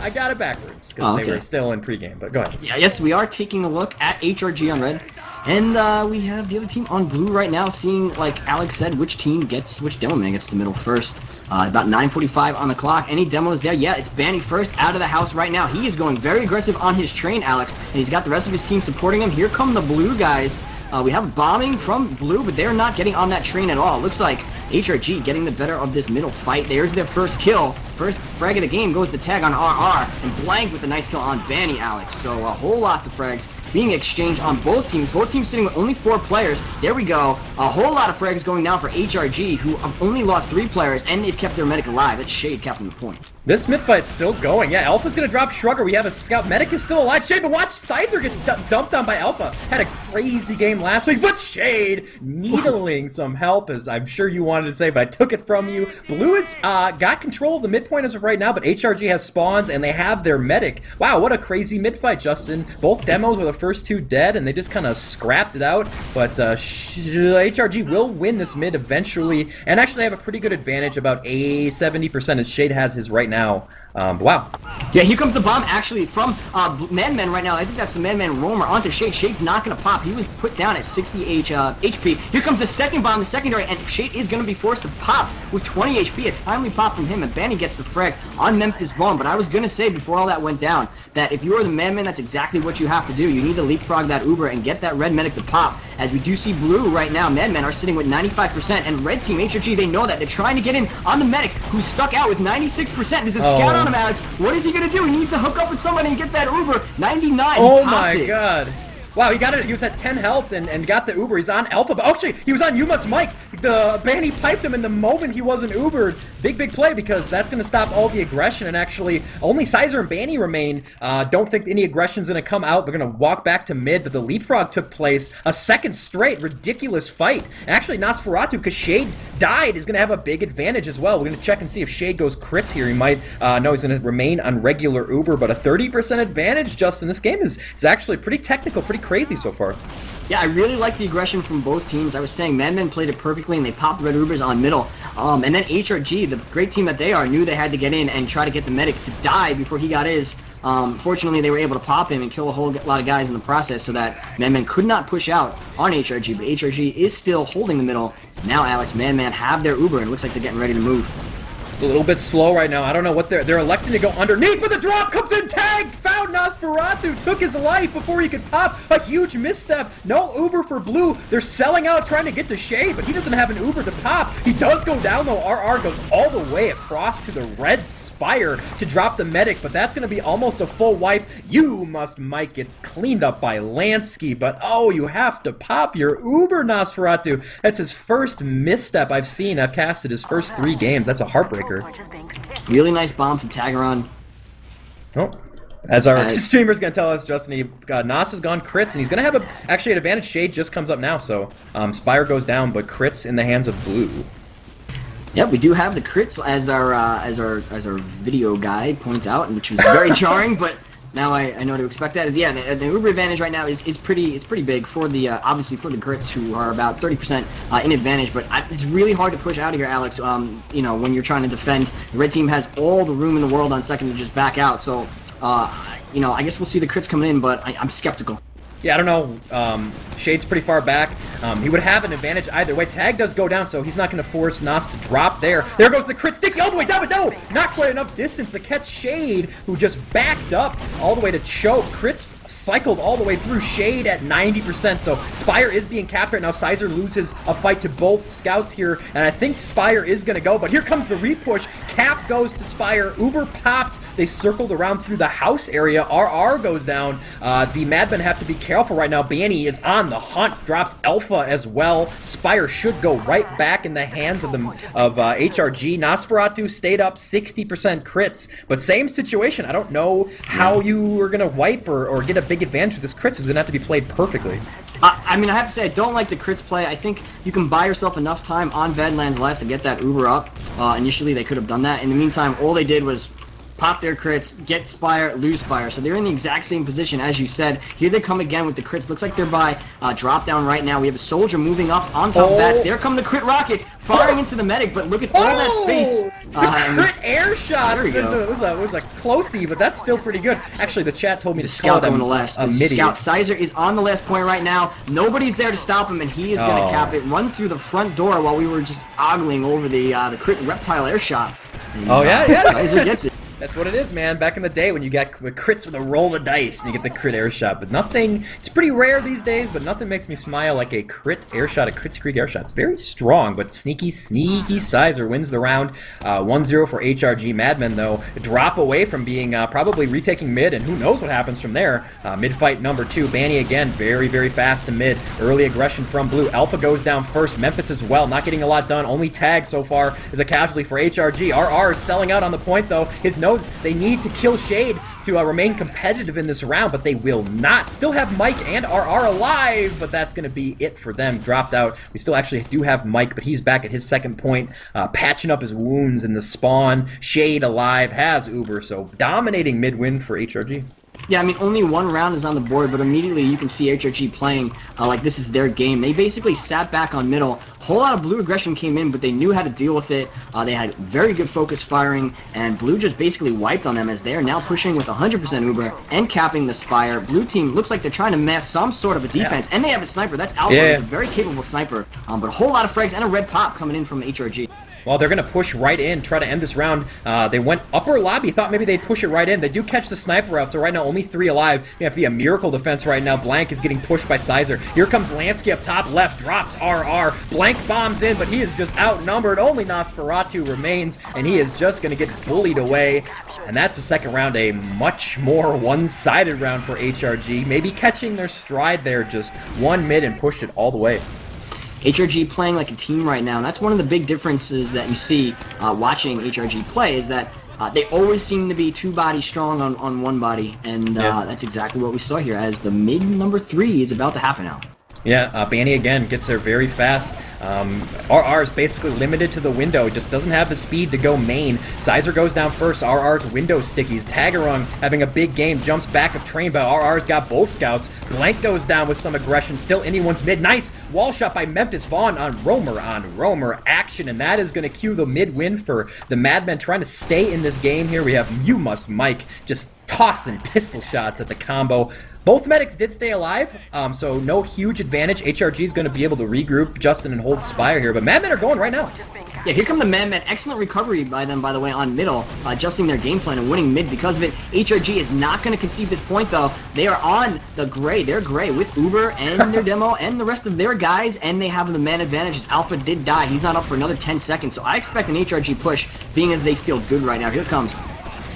I got it backwards because they were still in pregame, but go ahead. Yeah, yes, we are taking a look at HRG on red. And we have the other team on blue right now, seeing, like Alex said, which demo man gets the middle first. About 9:45 on the clock. Any demos there? Yeah, it's Banny first out of the house right now. He is going very aggressive on his train, Alex, and he's got the rest of his team supporting him. Here come the blue guys. We have bombing from blue, but they're not getting on that train at all. Looks like HRG getting the better of this middle fight. There's their first kill. First frag of the game goes to tag on RR, and Blank with a nice kill on Banny, Alex. So a whole lot of frags being exchanged on both teams. Both teams sitting with only 4 players. There we go. A whole lot of frags going down for HRG, who have only lost 3 players, and they've kept their medic alive. That's Shade capping the point. This mid fight's still going. Yeah, Alpha's gonna drop Shrugger. We have a scout. Medic is still alive. Shade, but watch, Sizer gets dumped on by Alpha. Had a crazy game last week, but Shade needling some help, as I'm sure you wanted to say, but I took it from you. Blue has got control of the midpoint as of right now, but HRG has spawns, and they have their medic. Wow, what a crazy mid fight, Justin. Both demos were the first 2 dead, and they just kind of scrapped it out, but HRG will win this mid eventually, and actually have a pretty good advantage, about a 70% as Shade has his right now. Wow. Yeah, here comes the bomb actually from Madman right now. I think that's the Madman roamer onto Shade. Shade's not going to pop. He was put down at 60 HP. Here comes the second bomb, the secondary, and Shade is going to be forced to pop with 20 HP. A timely pop from him, and Banny gets the frag on Memphis Vaughn. But I was going to say before all that went down that if you are the Madman, that's exactly what you have to do. You need to leapfrog that Uber and get that red medic to pop. As we do see blue right now, Madmen are sitting with 95%, and red team HRG, they know that. They're trying to get in on the medic, who's stuck out with 96%. There's a scout on him, Alex. What is he going to do? He needs to hook up with somebody and get that Uber. 99. Oh my god. Wow, he got it. He was at 10 health and got the Uber. He's on Alpha, but actually, he was on Yuma's mic. The Banny piped him in the moment he wasn't Ubered. Big play, because that's going to stop all the aggression, and actually, only Sizer and Banny remain. Don't think any aggression's going to come out. They're going to walk back to mid, but the leapfrog took place. A second straight ridiculous fight. And actually, Nosferatu, because Shade died, is going to have a big advantage as well. We're going to check and see if Shade goes crits here. He might, no, he's going to remain on regular Uber, but a 30% advantage, Justin. This game is actually pretty technical, pretty crazy so far. Yeah, I really like the aggression from both teams. I was saying Madmen played it perfectly, and they popped red Ubers on middle. And then HRG, the great team that they are, knew they had to get in and try to get the medic to die before he got his. Fortunately, they were able to pop him and kill a whole lot of guys in the process, so that Madmen could not push out on HRG, but HRG is still holding the middle. Now Alex, Madman have their Uber, and it looks like they're getting ready to move. A little bit slow right now. I don't know what they're electing to go underneath, but the drop comes in. Tag found Nosferatu, took his life before he could pop. A huge misstep. No Uber for blue. They're selling out, trying to get to Shade, but he doesn't have an Uber to pop. He does go down though. RR goes all the way across to the red spire to drop the medic, but that's going to be almost a full wipe. You must Mike gets cleaned up by Lansky, but oh, you have to pop your Uber, Nosferatu. That's his first misstep I've seen. I've casted his first 3 games. That's a heartbreaker. Really nice bomb from Tagaron. Oh, as our streamer's going to tell us, Justin, Nas has gone crits, and he's going to have actually an advantage. Shade just comes up now, so Spire goes down, but crits in the hands of blue. Yep, we do have the crits as our video guy points out, which was very jarring, but now I know to expect that. Yeah, the Uber advantage right now is pretty big for the obviously for the crits, who are about 30% in advantage. But it's really hard to push out of here, Alex. You know, when you're trying to defend, the red team has all the room in the world on second to just back out. So you know, I guess we'll see the crits coming in, but I'm skeptical. Yeah, I don't know. Shade's pretty far back. He would have an advantage either way. Tag does go down, so he's not going to force Nas to drop there. There goes the crit sticky all the way down, but no! Not quite enough distance to catch Shade, who just backed up all the way to choke. Crits cycled all the way through. Shade at 90%, so Spire is being capped right now. Sizer loses a fight to both scouts here, and I think Spire is going to go, but here comes the repush. Cap goes to Spire. Uber popped. They circled around through the house area. RR goes down. The Madmen have to be careful right now. Banny is on the hunt. Drops Alpha as well. Spire should go right back in the hands of HRG. Nosferatu stayed up 60% crits, but same situation. I don't know how you are going to wipe or get a big advantage with this crits. It's going to have to be played perfectly. I mean, I have to say, I don't like the crits play. I think you can buy yourself enough time on Badlands Last to get that Uber up. Initially, they could have done that. In the meantime, all they did was pop their crits, get Spire, lose Spire. So they're in the exact same position as you said. Here they come again with the crits. Looks like they're by drop down right now. We have a soldier moving up on top of bats. There come the crit rockets, firing into the medic, but look at all that space. The crit air shot. There we go. It was a closey, but that's still pretty good. Actually, the chat told me to Scout call going them to last. a midi. Scout Sizer is on the last point right now. Nobody's there to stop him, and he is going to cap it. Runs through the front door while we were just ogling over the crit reptile air shot. And, yeah. Sizer gets it. That's what it is, man. Back in the day when you got crits with a roll of dice and you get the crit air shot. But nothing, it's pretty rare these days, but nothing makes me smile like a crit air shot, a crit screed air shot. It's very strong, but sneaky Sizer wins the round. 1-0 for HRG. Madmen, though, drop away from being probably retaking mid, and who knows what happens from there. Mid fight number 2. Banny again, very, very fast to mid. Early aggression from blue. Alpha goes down first. Memphis as well, not getting a lot done. Only Tag so far is a casualty for HRG. RR is selling out on the point, though. His nose, they need to kill Shade to remain competitive in this round, but they will not. Still have Mike and RR alive, but that's going to be it for them. Dropped out. We still actually do have Mike, but he's back at his second point, patching up his wounds in the spawn. Shade alive, has Uber, so dominating mid-win for HRG. Yeah, I mean, only one round is on the board, but immediately you can see HRG playing like this is their game. They basically sat back on middle. Whole lot of blue aggression came in, but they knew how to deal with it. They had very good focus firing, and blue just basically wiped on them as they are now pushing with 100% Uber and capping the Spire. Blue team looks like they're trying to mask some sort of a defense, and they have a sniper. That's Alpha. He's a very capable sniper, but a whole lot of frags and a red pop coming in from HRG. Well, they're going to push right in, try to end this round. They went upper lobby, thought maybe they'd push it right in. They do catch the sniper out, so right now only 3 alive. You have to be a miracle defense right now. Blank is getting pushed by Sizer. Here comes Lansky up top left, drops RR. Blank bombs in, but he is just outnumbered. Only Nosferatu remains, and he is just going to get bullied away. And that's the second round, a much more one-sided round for HRG. Maybe catching their stride there, just one mid and pushed it all the way. HRG playing like a team right now, and that's one of the big differences that you see watching HRG play, is that they always seem to be 2 bodies strong on 1 body, and that's exactly what we saw here as the mid number 3 is about to happen now. Yeah, Banny again gets there very fast. RR is basically limited to the window, just doesn't have the speed to go main. Sizer goes down first, RR's window stickies. Tagarung having a big game, jumps back of train, but RR's got both scouts. Blank goes down with some aggression, still anyone's mid. Nice wall shot by Memphis Vaughn on Romer action, and that is going to cue the mid win for the Madmen trying to stay in this game here. We have You Must Mike just tossing pistol shots at the combo. Both medics did stay alive, so no huge advantage. HRG is going to be able to regroup Justin and hold Spire here, but Madmen are going right now. Yeah, here come the Madmen. Excellent recovery by them, by the way, on middle, adjusting their game plan and winning mid because of it. HRG is not going to concede this point, though. They are on the gray. They're gray with Uber and their demo and the rest of their guys, and they have the man advantage as Alpha did die. He's not up for another 10 seconds, so I expect an HRG push, being as they feel good right now. Here it comes.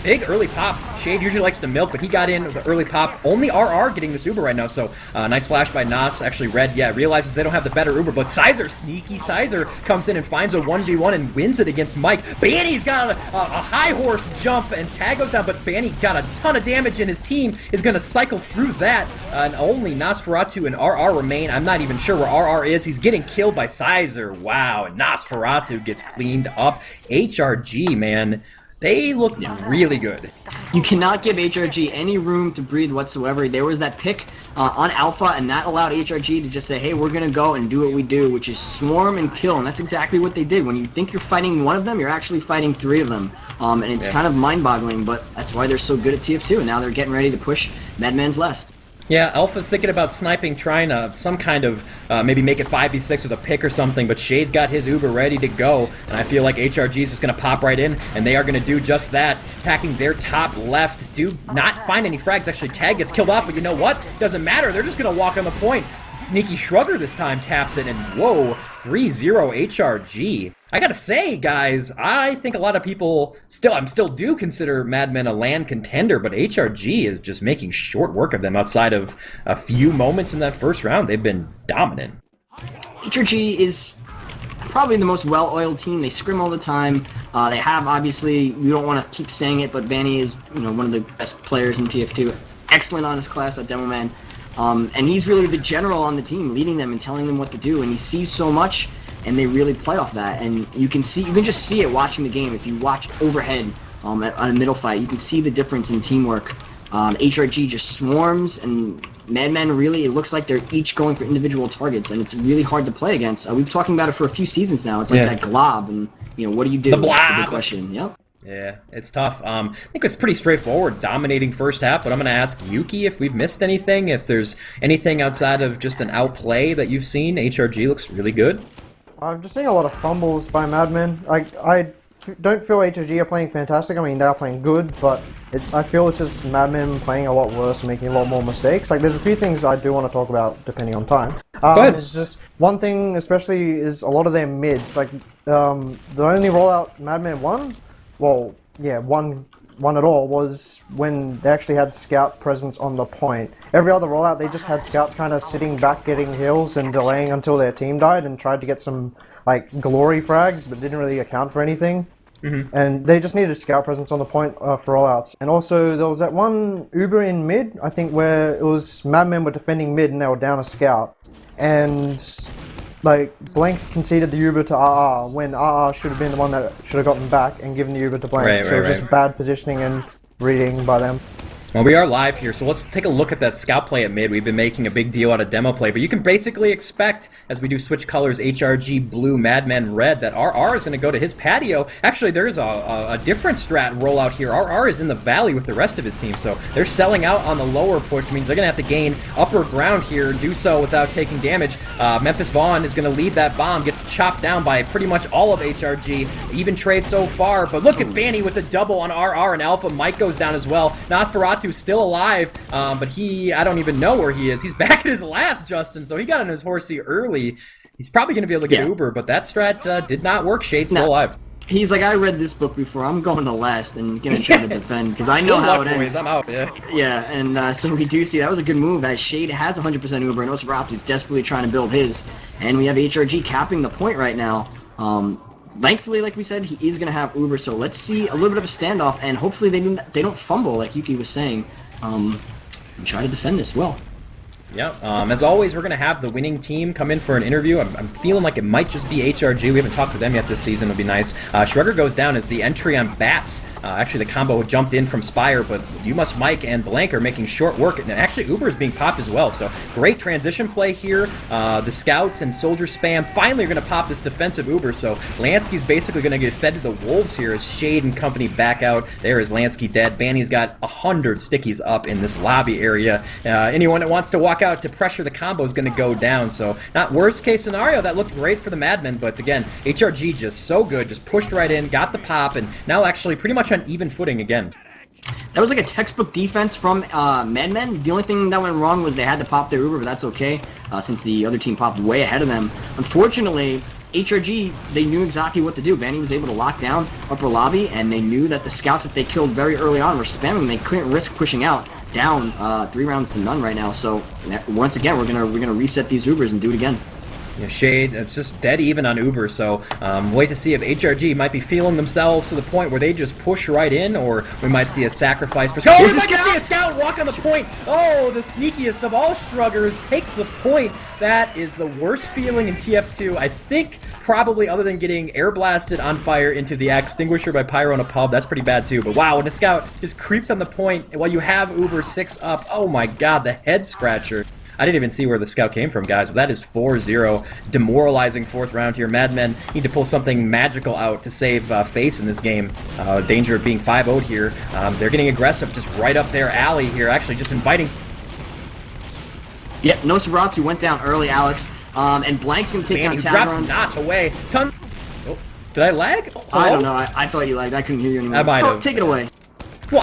Big early pop. Shade usually likes to milk, but he got in with the early pop. Only RR getting this Uber right now, so nice flash by Nas. Actually, Red, realizes they don't have the better Uber, but Sizer, sneaky Sizer, comes in and finds a 1v1 and wins it against Mike. Banny's got a high horse jump, and Tag goes down, but Banny got a ton of damage, and his team is going to cycle through that, and only Nosferatu and RR remain. I'm not even sure where RR is. He's getting killed by Sizer. Wow, and Nosferatu gets cleaned up. HRG, man. They look really good. You cannot give HRG any room to breathe whatsoever. There was that pick on Alpha, and that allowed HRG to just say, hey, we're going to go and do what we do, which is swarm and kill, and that's exactly what they did. When you think you're fighting one of them, you're actually fighting 3 of them, and it's kind of mind-boggling, but that's why they're so good at TF2, and now they're getting ready to push Madman's Lest. Yeah, Alpha's thinking about sniping, trying to some kind of maybe make it 5v6 with a pick or something, but Shade's got his Uber ready to go, and I feel like HRG is just going to pop right in, and they are going to do just that, attacking their top left. Do not find any frags. Actually, Tag gets killed off, but you know what? Doesn't matter. They're just going to walk on the point. Sneaky Shrugger this time caps it, and whoa, 3-0 HRG. I gotta say, guys, I think a lot of people still do consider Madmen a LAN contender, but HRG is just making short work of them outside of a few moments in that first round. They've been dominant. HRG is probably the most well-oiled team. They scrim all the time. They have, obviously, we don't want to keep saying it, but Banny is one of the best players in TF2. Excellent on his class at Demo Man. And he's really the general on the team, leading them and telling them what to do, and he sees so much, and they really play off that. And you can just see it watching the game. If you watch overhead, on a middle fight. You can see the difference in teamwork. HRG just swarms, and Madmen really, it looks like they're each going for individual targets, and it's really hard to play against. We've been talking about it for a few seasons now. It's like that glob, and what do you do? The blob. That's the big question. Yep. Yeah, it's tough. I think it's pretty straightforward, dominating first half, but I'm going to ask Yuki if we've missed anything, if there's anything outside of just an outplay that you've seen. HRG looks really good. I'm just seeing a lot of fumbles by Madmen. I don't feel HRG are playing fantastic. I mean, they are playing good, but I feel it's just Madmen playing a lot worse, making a lot more mistakes. Like, there's a few things I do want to talk about, depending on time. It's just, one thing especially is a lot of their mids. Like, the only rollout Madmen won, well, yeah, one at all, was when they actually had scout presence on the point. Every other rollout, they just had scouts kind of sitting back, getting hills and delaying until their team died, and tried to get some, like, glory frags, but didn't really account for anything. And they just needed a scout presence on the point for rollouts. And also, there was that one Uber in mid, I think, where it was Madmen were defending mid and they were down a scout. And, like, Blank conceded the Uber to RR when RR should have been the one that should have gotten back and given the Uber to Blank. So it was just bad positioning and reading by them. Well, we are live here, so let's take a look at that scout play at mid. We've been making a big deal out of demo play, but you can basically expect, as we do switch colors, HRG blue, Madman red, that RR is going to go to his patio. Actually, there's a different strat rollout here. RR is in the valley with the rest of his team, so they're selling out on the lower push, means they're going to have to gain upper ground here, do so without taking damage. Memphis Vaughn is going to lead that bomb, gets chopped down by pretty much all of HRG. Even trade so far, but look at Banny with a double on RR and Alpha. Mike goes down as well. Nosferatu still alive, but I don't even know where he is. He's back at his last, Justin, so he got on his horsey early. He's probably going to be able to get Uber, but that strat did not work. Shade's still alive. He's like, I read this book before. I'm going to last and going to try to defend, because I know how it ends. I'm out, Yeah, and so we do see that was a good move, as Shade has 100% Uber, and Nosferatu's desperately trying to build his. And we have HRG capping the point right now. Thankfully, like we said, he is going to have Uber, so let's see a little bit of a standoff, and hopefully they don't fumble, like Yuki was saying, and try to defend this well. Yeah, as always, we're going to have the winning team come in for an interview. I'm feeling like it might just be HRG. We haven't talked to them yet this season. It'll be nice. Shrugger goes down as the entry on Bats. Actually, the combo jumped in from Spire, but You Must Mike and Blank are making short work. And actually, Uber is being popped as well. So, great transition play here. The Scouts and Soldier Spam finally are going to pop this defensive Uber. So, Lansky's basically going to get fed to the Wolves here as Shade and company back out. There is Lansky dead. Banny's got 100 stickies up in this lobby area. Anyone that wants to walk out to pressure the combo is going to go down. So, not worst case scenario. That looked great for the Madmen. But again, HRG just so good. Just pushed right in, got the pop, and now actually pretty much on even footing again. That was like a textbook defense from Madmen. The only thing that went wrong was they had to pop their Uber, but that's okay, since the other team popped way ahead of them. Unfortunately, HRG, they knew exactly what to do. Banny was able to lock down upper lobby, and they knew that the scouts that they killed very early on were spamming. They couldn't risk pushing out. Down 3 rounds to none right now. So once again, we're gonna reset these Ubers and do it again. Yeah, Shade, it's just dead even on Uber, so wait to see if HRG might be feeling themselves to the point where they just push right in, or we might see a sacrifice for... Oh, we might see a scout walk on the point! Oh, the sneakiest of all Shruggers takes the point. That is the worst feeling in TF2, I think, probably, other than getting air blasted on fire into the extinguisher by Pyro in a pub. That's pretty bad too, but wow, when a scout just creeps on the point while you have Uber 6 up, oh my god, the head scratcher. I didn't even see where the scout came from, guys, but that is 4-0. Demoralizing 4th round here. Madmen need to pull something magical out to save face in this game. Danger of being 5-0'd here. They're getting aggressive just right up their alley here, actually just inviting... Yep, Nosferatu went down early, Alex. And Blank's going to take down Tavern. Drops Nos away. Oh, did I lag? Oh. I don't know. I thought you lagged. I couldn't hear you anymore. I might have. Take it away. Well,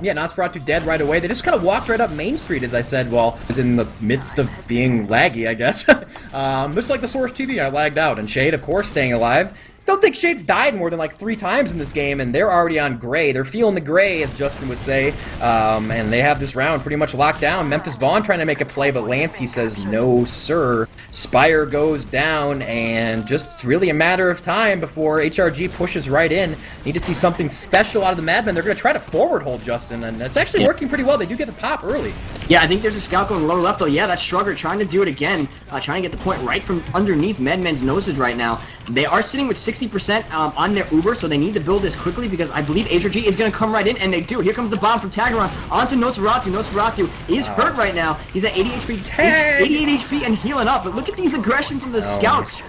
Nosferatu dead right away. They just kind of walked right up Main Street, as I said, while I was in the midst of being laggy, I guess. Looks like the Source TV, I lagged out. And Shade, of course, staying alive. Don't think Shade's died more than like 3 times in this game, and they're already on gray. They're feeling the gray, as Justin would say, and they have this round pretty much locked down. Memphis Vaughn trying to make a play, but Lansky says, no, sir. Spire goes down, and just really a matter of time before HRG pushes right in. Need to see something special out of the Madmen. They're going to try to forward hold, Justin, and it's actually working pretty well. They do get the pop early. Yeah, I think there's a scout going lower left, though. Yeah, that's Strugger trying to do it again, trying to get the point right from underneath Madman's noses right now. They are sitting with 60% on their Uber, so they need to build this quickly because I believe HRG is going to come right in, and they do. Here comes the bomb from Tagaron onto Nosferatu. Nosferatu is hurt right now. He's at 80 HP, 88 HP and healing up, but look at these aggression from the scouts.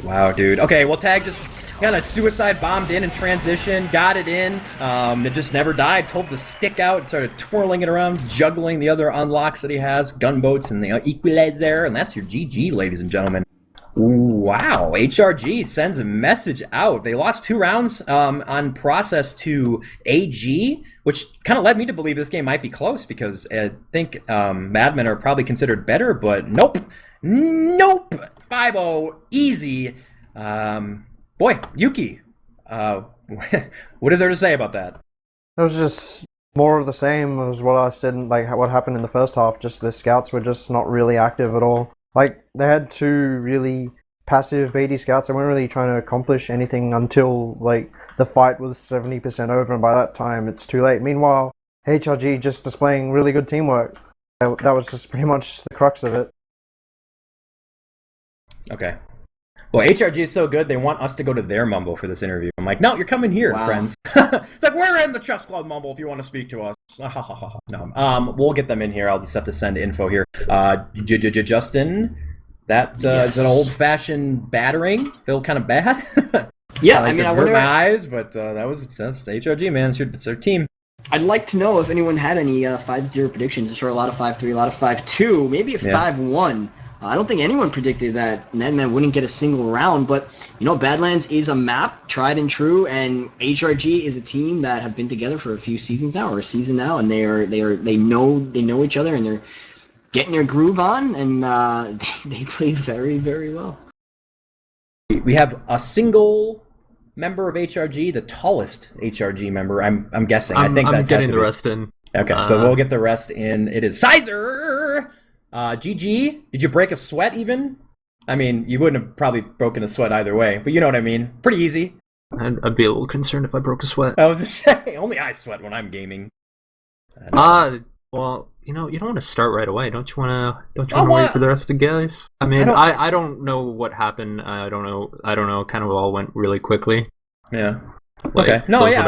Wow, dude. Okay, well, Tag just kind of suicide bombed in transition, got it in. It just never died. Pulled the stick out and started twirling it around, juggling the other unlocks that he has, gunboats and the equalizer, and that's your GG, ladies and gentlemen. Wow, HRG sends a message out. They lost 2 rounds on process to AG, which kind of led me to believe this game might be close because I think Madmen are probably considered better, but nope. Nope! 5-0, easy. Boy, Yuki, what is there to say about that? It was just more of the same as what I said, like what happened in the first half. Just the scouts were just not really active at all. Like, they had 2 really passive BD scouts. They weren't really trying to accomplish anything until, like, the fight was 70% over, and by that time, it's too late. Meanwhile, HRG just displaying really good teamwork. That was just pretty much the crux of it. Okay. Well, HRG is so good, they want us to go to their Mumble for this interview. I'm like, no, you're coming here, friends. It's like, we're in the Chess Club Mumble if you want to speak to us. No, we'll get them in here. I'll just have to send info here. Justin, that is an old-fashioned battering. Feel kind of bad. Yeah, I mean, I hurt wonder. my eyes, but that's HRG, man. It's their team. I'd like to know if anyone had any 5-0 predictions. I'm sure a lot of 5-3, a lot of 5-2, maybe a 5-1. I don't think anyone predicted that Madman wouldn't get a single round, but Badlands is a map, tried and true, and HRG is a team that have been together for a few seasons now, or a season now, and they know each other, and they're getting their groove on, and they play very, very well. We have a single member of HRG, the tallest HRG member. I'm guessing. I think I'm that's getting the rest in. Okay, so we'll get the rest in. It is Sizer. GG, did you break a sweat even? I mean, you wouldn't have probably broken a sweat either way, but you know what I mean. Pretty easy. I'd be a little concerned if I broke a sweat. I was to say, only I sweat when I'm gaming. Well, you don't want to start right away. Don't you want to wait for the rest of the guys? I mean, I don't know what happened. I don't know. Kind of all went really quickly. Yeah. Okay. No, yeah.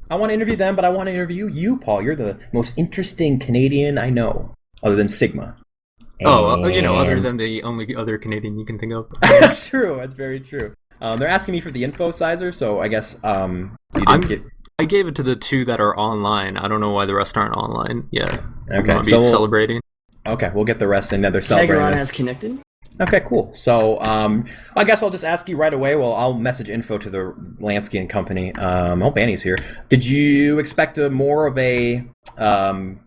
I want to interview them, but I want to interview you, Paul. You're the most interesting Canadian I know, other than Sigma. Other than the only other Canadian you can think of. That's true. That's very true. They're asking me for the info, Sizer, so I guess I gave it to the 2 that are online. I don't know why the rest aren't online. Yeah. Okay. So celebrating. Okay, we'll get the rest in. They're celebrating. Tagaron has connected. Okay, cool. So I guess I'll just ask you right away. Well, I'll message info to the Lansky and Company. I hope Annie's here. Did you expect more of a game?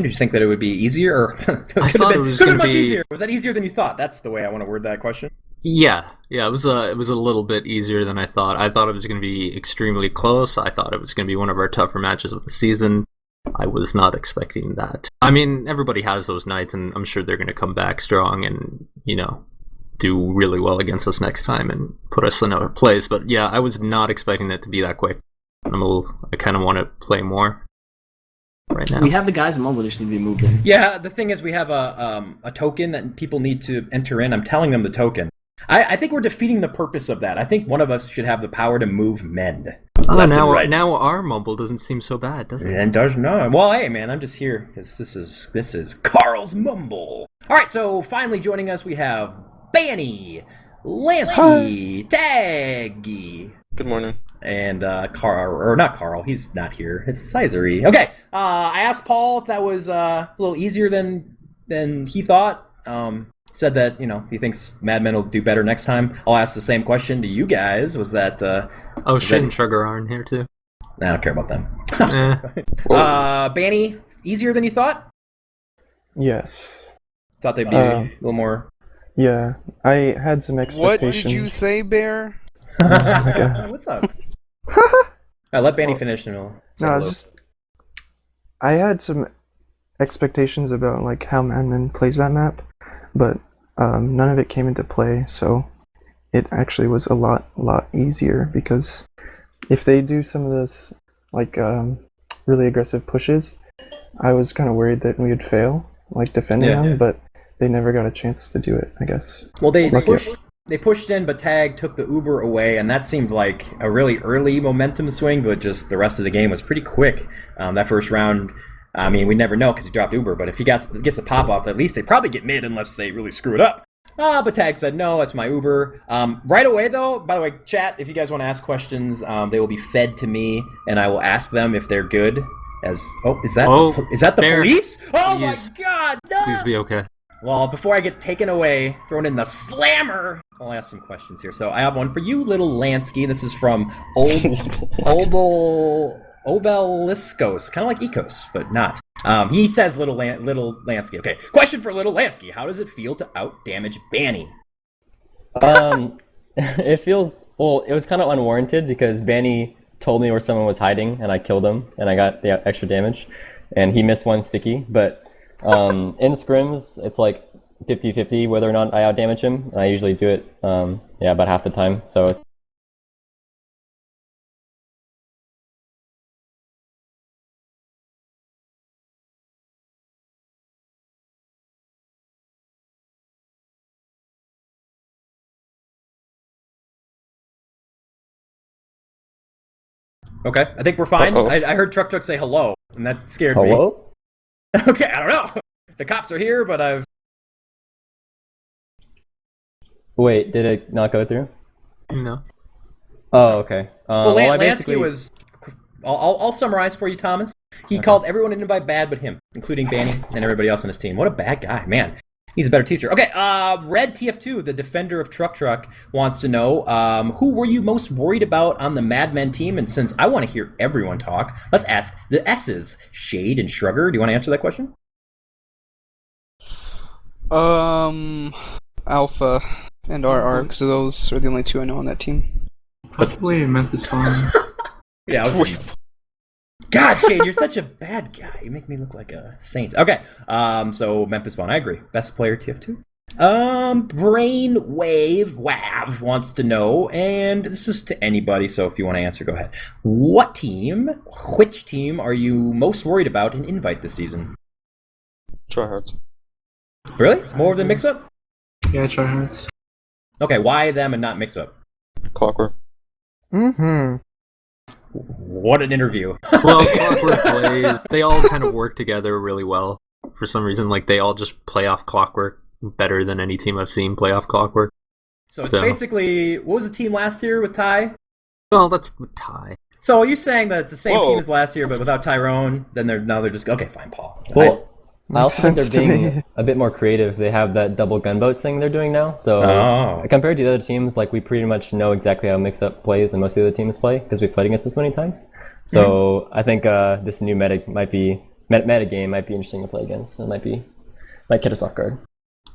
Did you think that it would be easier? Or I thought it was going to be easier. Was that easier than you thought? That's the way I want to word that question. Yeah, it was a little bit easier than I thought. I thought it was going to be extremely close. I thought it was going to be one of our tougher matches of the season. I was not expecting that. I mean, everybody has those nights, and I'm sure they're going to come back strong and do really well against us next time and put us in our place. But yeah, I was not expecting it to be that quick. I kind of want to play more right now. We have the guys in Mumble just need to be moved in. Yeah, the thing is we have a token that people need to enter in. I'm telling them the token. I think we're defeating the purpose of that. I think one of us should have the power to move men. Now our Mumble doesn't seem so bad, does it? And does not. Well, hey, man, I'm just here because this is Carl's Mumble. All right, so finally joining us we have Banny, Lansky, Taggy. Good morning. And Carl, or not Carl, he's not here. It's Sizery. Okay, I asked Paul if that was a little easier than he thought. Said that he thinks Madmen will do better next time. I'll ask the same question to you guys. Was that? Shane and Sugar are in here too. I don't care about them. Banny, easier than you thought? Yes. Thought they'd be a little more. Yeah, I had some expectations. What did you say, Bear? What's up? Let Banny finish and we'll I had some expectations about how Madman plays that map, but none of it came into play, so it actually was a lot easier, because if they do some of this really aggressive pushes, I was kind of worried that we would fail, like defending Yeah. them, but they never got a chance to do it, I guess. Well, they Lucky. pushed in, but Tag took the Uber away, and that seemed like a really early momentum swing, but just the rest of the game was pretty quick. That first round, I mean, we never know because he dropped Uber, but if he gets a pop-off, at least they probably get mid unless they really screw it up. But Tag said, no, that's my Uber. Right away, though, by the way, chat, if you guys want to ask questions, they will be fed to me, and I will ask them if they're good. Is that the Bear. police? Oh Please. my god, no! Please be okay. Well, before I get taken away, thrown in the slammer, I'll ask some questions here. So I have one for you, little Lansky. This is from Obeliskos, kind of like Ecos, but not. He says little Lansky. Okay, question for little Lansky. How does it feel to out-damage Banny? It feels, well, it was kind of unwarranted because Banny told me where someone was hiding and I killed him and I got the extra damage and he missed one sticky, but in scrims it's like 50-50 whether or not I out damage him. I usually do it about half the time, so it's Okay, I think we're fine. Uh-oh. I heard TrukTruk say hello, and that scared me. hello? Okay, I don't know. The cops are here, but I've... Wait, did it not go through? No. Oh, okay. Well, I Lansky was... I'll summarize for you, Thomas. He called everyone in by bad but him, including Banny and everybody else on his team. What a bad guy, man. He's a better teacher. Okay, Red TF2, the defender of TrukTruk, wants to know, who were you most worried about on the Mad Men team? And since I want to hear everyone talk, let's ask the S's, Shade and Shrugger. Do you want to answer that question? Alpha and RR, because those are the only two I know on that team. Probably Memphis Fun. Yeah, I was... God, Shade, you're such a bad guy. You make me look like a saint. Okay, so Memphis Vaughn, I agree. Best player TF2. Brainwave Wav wants to know, and this is to anybody, so if you want to answer, go ahead. Which team are you most worried about in Invite this season? Tryhards. Really? More than Mix-Up? Yeah, tryhards. Okay, why them and not Mix-Up? Clockwork. Mm-hmm. What an interview. Well, Clockwork plays. They all kind of work together really well. For some reason, like they all just play off Clockwork better than any team I've seen play off Clockwork. So it's basically, what was the team last year with Ty? Well, that's with Ty. So are you saying that it's the same Whoa. team as last year, but without Tyrone? Then they're just okay, fine, Paul. Well, I also think they're sense to being me. a bit more creative. They have that double gunboats thing they're doing now. So Oh. compared to the other teams, like we pretty much know exactly how Mix-Up plays and most of the other teams play because we've played against this many times. So I think this new meta game might be interesting to play against. It might catch us off guard.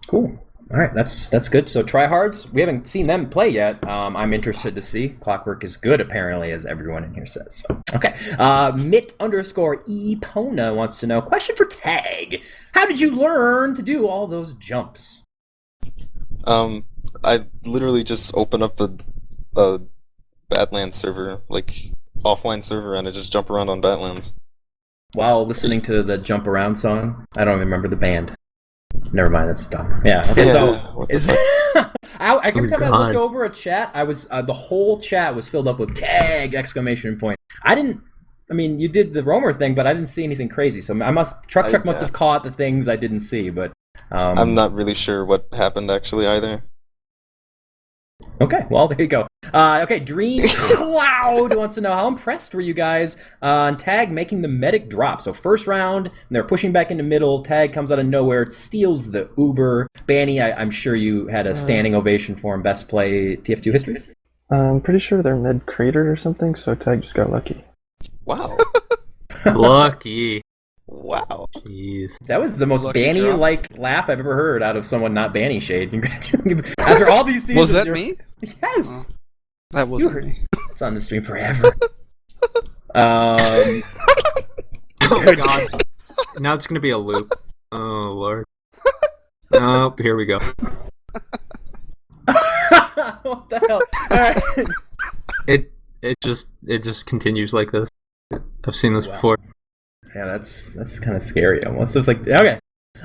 Cool. All right, that's good. So tryhards, we haven't seen them play yet. I'm interested to see. Clockwork is good, apparently, as everyone in here says. So, okay. Mit_Epona wants to know, question for Tag. How did you learn to do all those jumps? I literally just open up a Badlands server, like offline server, and I just jump around on Badlands. While listening to the Jump Around song? I don't remember the band. Never mind, that's dumb. Yeah. Okay. Yeah, So what the is every time I God. looked over a chat, I was the whole chat was filled up with Tag exclamation point. I mean, you did the roamer thing, but I didn't see anything crazy. So TrukTruk must have caught the things I didn't see. But I'm not really sure what happened actually either. Okay, well, there you go. Okay, Dream Cloud wants to know, how impressed were you guys on Tag making the medic drop? So first round, and they're pushing back into middle. Tag comes out of nowhere, steals the Uber. Banny, I'm sure you had a standing ovation for him. Best play TF2 history? I'm pretty sure they're mid crater or something, so Tag just got lucky. Wow. Lucky. Wow. Jeez. That was the most Lucky Banny-like laugh I've ever heard out of someone not Banny Shade. After all these seasons... Was that you're- me? Yes! That wasn't heard- me. It's on the stream forever. Oh god. Now it's gonna be a loop. Oh lord. Oh, here we go. What the hell? Alright. It just continues like this. I've seen this Wow. before. Yeah, that's kind of scary almost. So it's like, okay.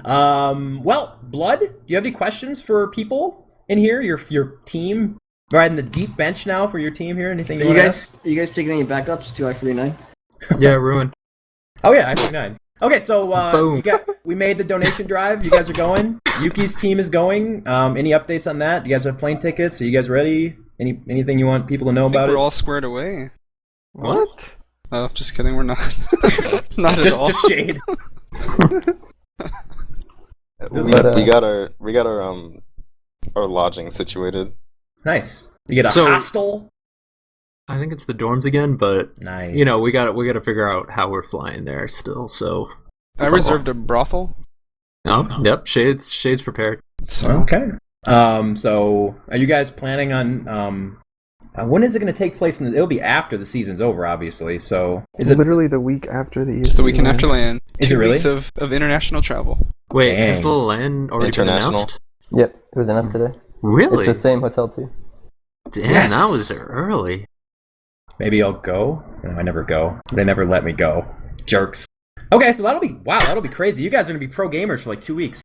Well, Blood, do you have any questions for people in here? Your team? Riding the deep bench now for your team here? Anything you Are you guys taking any backups to I-49? Yeah, ruin. Oh yeah, I-49. Okay, so Boom. we made the donation drive. You guys are going. Yuki's team is going. Any updates on that? You guys have plane tickets? Are you guys ready? Anything you want people to know about we're it? all squared away. What? Oh, just kidding. We're not. Not at all. Just shade. We got our lodging situated. Nice. You get a So- hostel. I think it's the dorms again, but Nice. you know, we got to figure out how we're flying there still. So I reserved a brothel. oh, yep, Shades prepared. So Okay. So are you guys planning on when is it going to take place? It'll be after the season's over, obviously. So is it literally the week after the it's the weekend after land. Is it 2 really? weeks of international travel. Wait, Dang. has the land already been International. announced? Yep, it was announced today. Really? It's the same hotel too. Damn, Yes. that was early. maybe I'll go? No, I never go. They never let me go. Jerks. Okay, so that'll be crazy. You guys are gonna be pro gamers for like 2 weeks.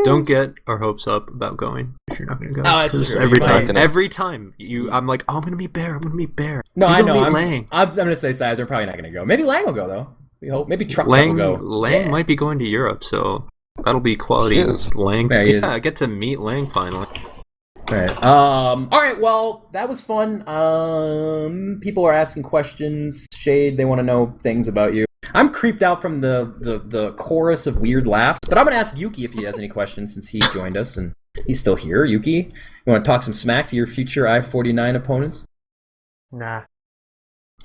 Don't get our hopes up about going if you're not gonna go. Oh, that's 'Cause true. Every You time, might. every time I'm like, oh, I'm gonna meet Bear. I'm gonna meet Bear. No, You I go know. meet I'm Lang. gonna say size. They're probably not gonna go. Maybe Lang will go though. We hope. Maybe TrukTruk will Lang go. might be going to Europe, so that'll be quality. He is. Lang. Yeah, he is. I get to meet Lang finally. All right. All right. Well, that was fun. People are asking questions. Shade, they want to know things about you. I'm creeped out from the chorus of weird laughs, but I'm gonna ask Yuki if he has any questions since he joined us and he's still here. Yuki, you want to talk some smack to your future I-49 opponents? Nah.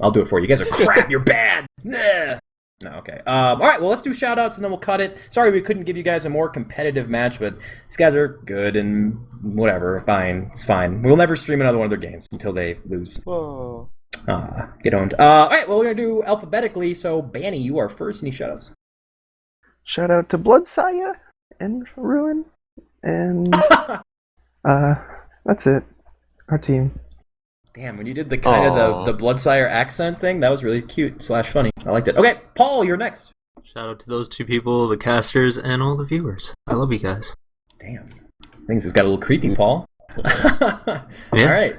I'll do it for you. You guys are crap. You're bad. Nah. No, okay. All right, well, let's do shout-outs, and then we'll cut it. Sorry we couldn't give you guys a more competitive match, but these guys are good, and whatever. Fine. It's fine. We'll never stream another one of their games until they lose. Whoa. Get owned. All right, well, we're going to do alphabetically, so Banny, you are first. Any shout-outs? Shout out to Bloodsire and Ruin, and that's it. Our team. Damn, when you did the kind of the Bloodsire accent thing, that was really cute / funny. I liked it. Okay, Paul, you're next. Shout out to those two people, the casters, and all the viewers. I love you guys. Damn. Things just got a little creepy, Paul. All right.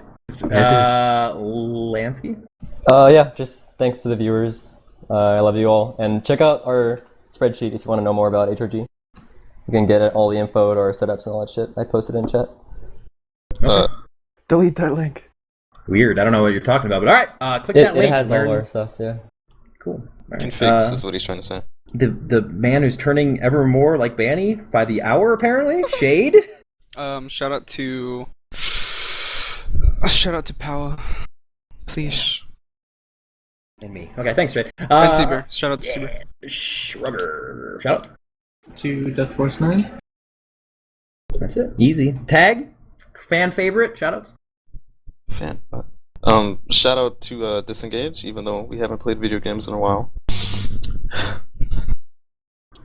Lansky? Yeah, just thanks to the viewers. I love you all. And check out our spreadsheet if you want to know more about HRG. You can get all the info to our setups and all that shit. I posted in chat. Delete that link. Weird. I don't know what you're talking about, but all right. Click that link. It has all learn. our stuff, yeah. Cool. All right. Configs is what he's trying to say. The man who's turning ever more like Banny by the hour, apparently. Shade. Shout out to Power. Please. And me. Okay, thanks, Shade. And cbear. Shout out to cbear. Shrugger. Shout out. To Death Force 9. That's it. Easy. Tag. Fan favorite. Shout outs. Fan. Shout out to Disengage, even though we haven't played video games in a while.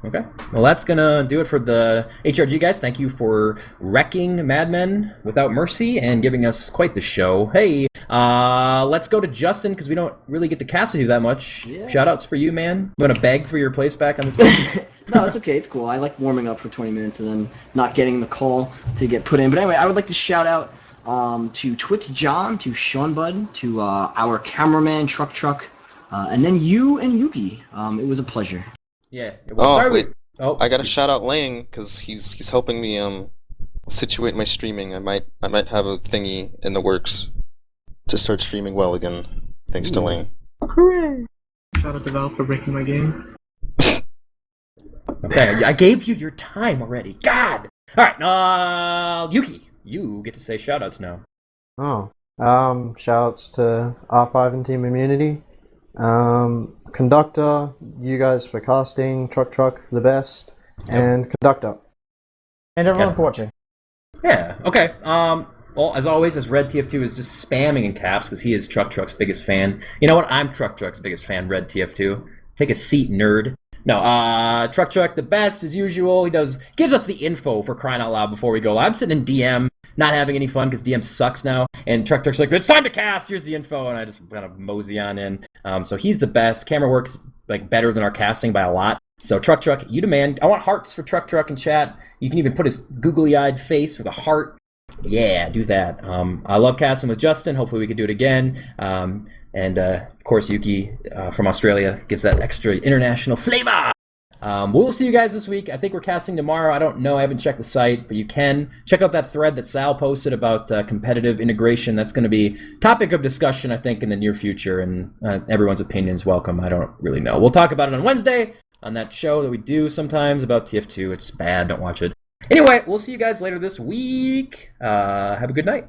Okay. Well, that's gonna do it for the HRG guys. Thank you for wrecking Mad Men without mercy and giving us quite the show. Hey, let's go to Justin because we don't really get to cast with you that much. Yeah. Shout outs for you, man. You want to beg for your place back on this game? No, it's okay. It's cool. I like warming up for 20 minutes and then not getting the call to get put in. But anyway, I would like to shout out to Twitch John, to Sean Bud, to our cameraman TrukTruk, and then you and Yuki. It was a pleasure. Yeah. Well, sorry. Wait. Oh, I gotta shout out Lang because he's helping me situate my streaming. I might have a thingy in the works to start streaming well again, thanks to Lang. Shout out to Valve for breaking my game. okay. I gave you your time already. God. All right. Yuki, you get to say shout outs now. Oh. Shoutouts to R5 and Team Immunity. Conductor, you guys for casting, TrukTruk the best, and Conductor. And everyone for watching. Yeah. Okay. Well, as always, as Red TF2 is just spamming in caps because he is TrukTruk's biggest fan. You know what? I'm TrukTruk's biggest fan, Red TF2. Take a seat, nerd. No, TrukTruk the best as usual. He gives us the info for crying out loud before we go live. I'm sitting in DM, not having any fun because DM sucks now. And TrukTruk's like, it's time to cast. Here's the info, and I just kind of mosey on in. So he's the best. Camera work's like better than our casting by a lot. So TrukTruk, you demand. I want hearts for TrukTruk in chat. You can even put his googly-eyed face with a heart. Yeah, do that. I love casting with Justin. Hopefully we can do it again. And of course, Yuki from Australia gives that extra international flavor. We'll see you guys this week. I think we're casting tomorrow. I don't know. I haven't checked the site, but you can check out that thread that Sal posted about competitive integration. That's going to be topic of discussion, I think, in the near future, and everyone's opinion is welcome. I don't really know. We'll talk about it on Wednesday on that show that we do sometimes about TF2. It's bad. Don't watch it. Anyway, we'll see you guys later this week. Have a good night.